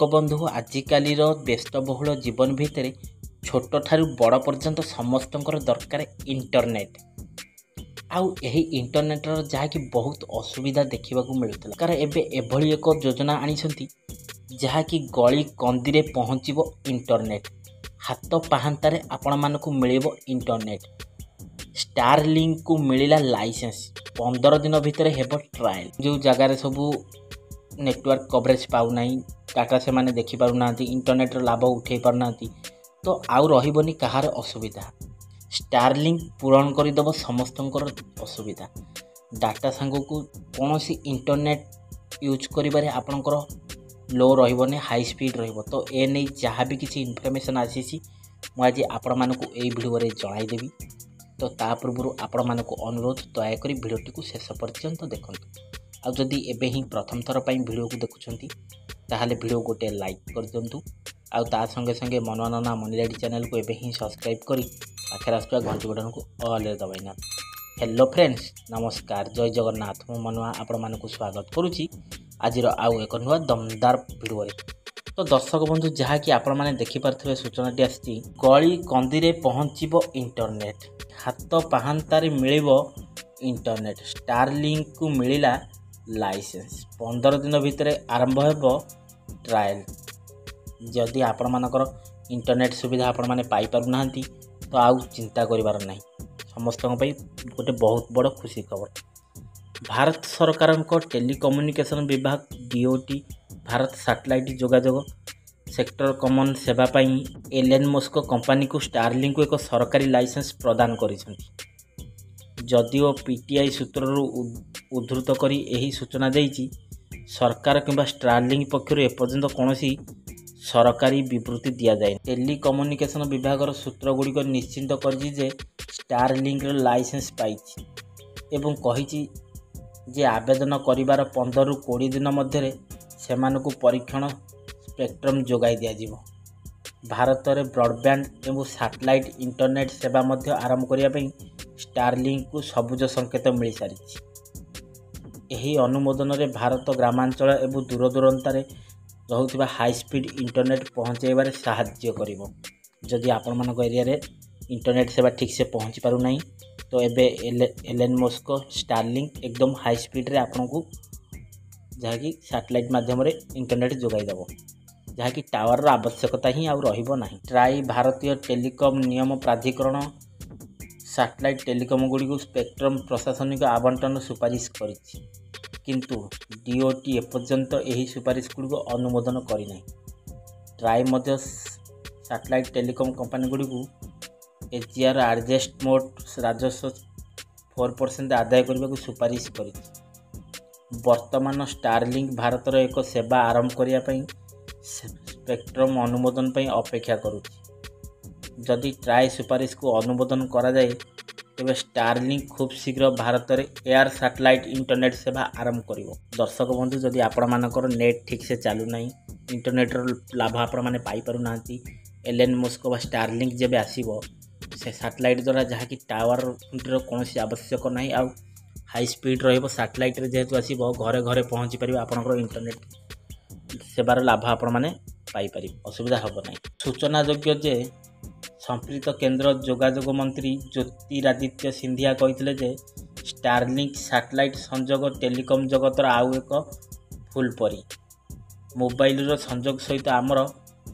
बंधु आजिकालीर व्यस्तबहुल जीवन भितर छोट ठारू बड़ पर्यंत समस्त दरकार इंटरनेट आउ यही इंटरनेटर जहाँकि बहुत असुविधा देखा मिलूला कारण एभली एक योजना आनी जहाँकि गली कंदी पहुँचब इंटरनेट हाथ पाहांतारे आपण मानक मिल इंटरनेट स्टारलिंक को मिलला लाइसेंस 15 दिन भितर हेब ट्रायल जो जगार सबू नेटवर्क कवरेज पाऊना डाटा से माने देखि पारुना इंटरनेट लाभ उठे पारना तो आउ रहिबनी कहार असुविधा स्टारलिंक पूरण करदेव समस्त असुविधा डाटा सांग को कौन सी इंटरनेट यूज करिबारे आपणकर लो रहिबनी हाई स्पीड रहिबो तो ए नै जहाँ भी किसी इनफॉरमेशन आसी मुझे आपण मानक एई वीडियो रे जणाइदेवी तो ता पूर्व आपण मानक अनुरोध दयाकोरी वीडियोटी को शेष पर्यंत देखंतु आ जदि एबे ही प्रथम थर पई वीडियो को देखुछंती ताहाले वीडियो गोटे लाइक कर दियंतु आ ता संगे संगे मनोनना मनीलाडी चैनल को एबे ही सब्सक्राइब करी पाखे आसुवा घंटी बटन को ऑल रे दबाइना। हेलो फ्रेंड्स नमस्कार जय जगन्नाथ मु मनुआ आपण मानक स्वागत करुछि आज आउ एक नुआ दमदार वीडियो रे। तो दर्शक बंधु जहाँ कि आपण माने देखि पारथिबे सूचनाटी आछि गली कंदी रे पहुँचब इंटरनेट हाथ पाहांतारे मिलिबो इंटरनेट स्टारलिंक को मिलला लाइसेंस 15 दिन भितर आरंभ हेबो ट्रायल जदि आपण मानकर इंटरनेट सुविधा आपण माने पाई पारु नाहंती तो आउ चिंता करिवार नाही समस्तन पई गोटे बहुत बड़ खुशी खबर। भारत सरकार को टेलीकम्युनिकेशन विभाग डीओटी भारत सैटेलाइट जोगाजोग सेक्टर कमन सेवा पाई एलन मस्क कंपनी को स्टारलिंक को एक सरकारी लाइसेंस प्रदान करिसेंती जदिओ पीटीआई सूत्रରୁ उद्धृत करी यही सूचना देइछि सरकार किंबा स्टारलिंक पक्षर एपर्यंत कौनसी सरकारी विवृत्ति दिया जाए टेलीकम्युनिकेशन विभाग सूत्र गुड़िक निश्चिंत करछि जे स्टारलिंक लाइसेंस पाइछि एवं कहिछि जे आवेदन करिवार 15 ରୁ 20 दिन मध्य सेमानकु परीक्षण स्पेक्ट्रम जोगाई दिया जिवो। भारत में ब्रॉडबैंड एवं सैटेलाइट इंटरनेट सेवा मध्य आरंभ करिया पई स्टारलिंक को सबुज संकेत मिल सारी यही अनुमोदन रे भारत ग्रामांचल एवं दूरदूरांतारे रहुथिबा हाई स्पीड इंटरनेट पहुँचाइबारे साहाय्य करिवो। जदि आपण मानक एरिया रे इंटरनेट सेवा ठीक से पहुँची पारु नाही तो एबे एलन मस्क स्टारलिंक एकदम हाई स्पीड रे आपण को जहाँकि सैटेलाइट माध्यम रे इंटरनेट जोगाई देबो जहाँकि टावर रो आवश्यकता ही आउ रहिबो नाही। ट्राई भारतीय टेलीकॉम नियम प्राधिकरण सैटेलाइट टेलीकॉम गुड़ी को स्पेक्ट्रम प्रशासनिक आवंटन सुपारिश करिछि किंतु डीओटी एपर्यंत यही सुपारिश गुड़ी को अनुमोदन करिनाई। ट्राई मध्य सैटेलाइट टेलीकॉम कंपनी गुड़ी को एजीआर एडजस्ट मोड राजस्व 4% आदाय करने को सुपारिश करिछि। वर्तमान स्टारलिंक भारत रो एक सेवा आरंभ करिया पई स्पेक्ट्रम अनुमोदन पई अपेक्षा करुछि। जदि ट्राई सुपारिश को अनुमोदन करा जाए तेबे स्टारलिंक खूब शीघ्र भारत में एयर सैटेलाइट इंटरनेट सेवा आरंभ करिवो। दर्शक बंधु जदि आपण मानकर नेट ठीक से चालू नाही इंटरनेटर लाभ आपण माने पाई पारु नांती एलन मस्क वा स्टारलिंक जेबे आसीबो से सैटेलाइट द्वारा जहाँ कि टावर खुंटीर कौन आवश्यक नाही आ हाई स्पीड रहिबो सैटेलाइट रे जेहेतु आसीबो घरे घरे पहुँची पारिबो आपनकर इंटरनेट सेवार लाभ आपण माने पाई पारिबो असुविधा हबो नाही। सूचना योग्य जे संप्रीत केंद्र जोगाजोग मंत्री ज्योतिरादित्य सिंधिया कहिथिले जे स्टारलिंक सैटेलाइट संजोग टेलीकॉम जगतर आउ एक फुल परी मोबाइल रो संजोग सहित आमर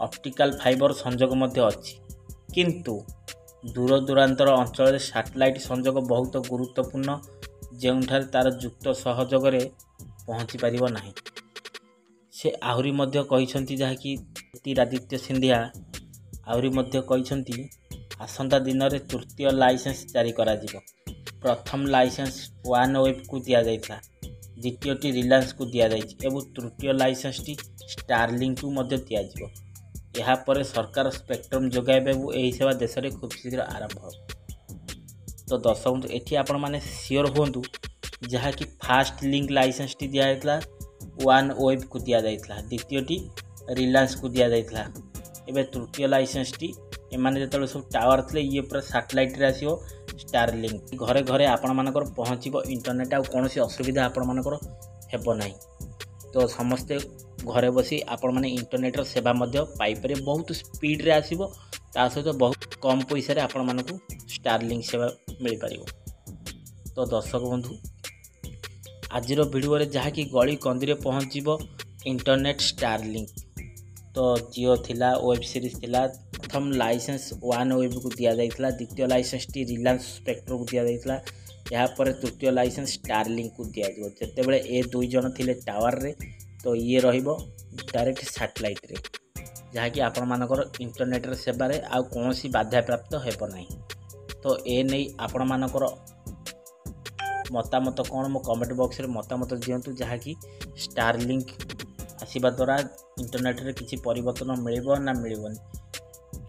ऑप्टिकल फाइबर संजोग मध्य अछि किंतु दूर दूरांतर अंचल सैटेलाइट संजोग बहुत गुरुत्वपूर्ण जेउठार तार युक्त सहयोग रे पहुँची पारिबो नाही। से आहुरी मध्य कहिसंती जहाँ कि ज्योतिरादित्य सिंधिया आहुरी मध्य कहिसंती आसंता दिन रे तृतीय लाइसेंस जारी करा जिवो। प्रथम लाइसेंस वन वेब को दिया जाइता द्वितीयटी रिलायंस को दिया जाइछि एवं तृतीय लाइसेंस टी स्टारलिंक को मध्य दिया जिवो। यहाँ पर सरकार स्पेक्ट्रम जोगाइबे एही सेवा देश में खूब शीघ्र आरंभ हो। तो दर्शक एठी आपण माने सियोर होंतु जहाँ कि फास्ट लिंक लाइसेंस टी दिया जाइतला वन वेब को दिया जाइतला द्वितीयटी रिलायंस को दिया जाइतला एबे तृतीय लाइसेंस टी एमाने जतले सब टावर थले ये पूरा सैटेलाइट रे आसीओ स्टारलिंक घरे घरे आपण मानकर पहुँचब इंटरनेट आ कौन असुविधा आपण मानकर हेब नाही। तो समस्ते घरे बसी आपण माने इंटरनेटर सेवा मध्य पाइपर बहुत स्पीड रे आसीबो ता सहित बहुत कम पैसा रे आपण मानकू स्टारलिंक सेवा मिल पारिबो। तो दर्शक बंधु आजिर वीडियो रे जहा कि गली कंदी रे पहुँचो इंटरनेट स्टारलिंक। तो जियो थिला वेब सीरीज थिला प्रथम लाइसेंस वन वेब को दिया जाइथिला, द्वितीय लाइसेंस टी रिलायंस स्पेक्ट्रो को दिया जाइथिला, यहाँ पर तृतीय लाइसेंस स्टारलिंक को दिया दिजाइबो। जेतेबेले ए दुई जन थिले टावर रे तो ये रहिबो डायरेक्ट सैटेलाइट रे जहा कि आपण मानकर इंटरनेट रे सेवा रे आ कोनोसी बाधा प्राप्त हेबो नाही। तो ए नै आपण मानकर मतामत कौन मो कमेंट बॉक्स रे मतामत दियंतु जहा कि स्टारलिंक आसीबा द्वारा इंटरनेट रे किछि परिवर्तन मिलिबो ना मिलिबोनी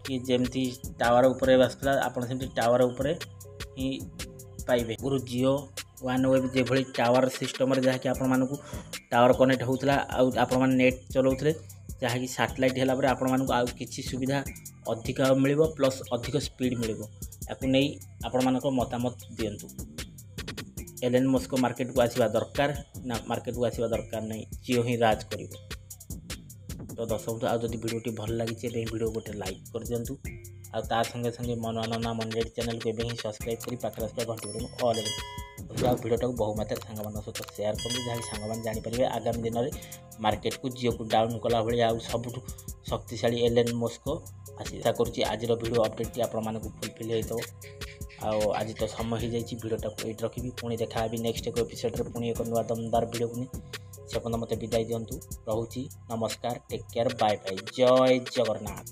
कि जेमती टावर उपरे बसला आपण सेमती टावर उपरे ही पाइबे। गुरु जियो वन वेब जे भली टावर सिस्टम रे जहा कि आपण मानकू टावर कनेक्ट होउतला आ आपण मान नेट चलाउतले जहा कि सैटेलाइट हैला परे आपण मानकू आ किछि सुविधा अधिक मिलिबो प्लस अधिक स्पीड मिलिबो। याकू नै आपण मानको मतामत दियंतु। एलन मस्क मार्केट को आसवा दरकार ना मार्केट को आसवा दरकार नहीं, जियो ही राज करिवो। तो दर्शक आज जदि वीडियोटी भल लगी वीडियो गोटे लाइक कर दिंतु आ तार संगे संगे मनोनना मंडेट चैनल को ही सब्सक्राइब करी पाखर आसवा घंटी बटन ऑल रे वीडियोटा को बहुमात्रा सांग सहित शेयर करूँ जहाँ सांग मैंने जानीपर आगामी दिन में मार्केट को जियो को डाउन कला भाई आ सबुठ शक्तिशाली एलन मस्क आशा करुँच आज वीडियो अपडेट आपण फुलफिल हो। आज तो समय हो जाए भिडटा को ये रखी पुणी देखा नेक्स्ट एक एपिसोड रे पुणी एक नुआ दमदार भिडियो को से पर्यंत मत विदाय दिंतु। रोची नमस्कार, टेक केयर, बाय बाय, जय जगन्नाथ।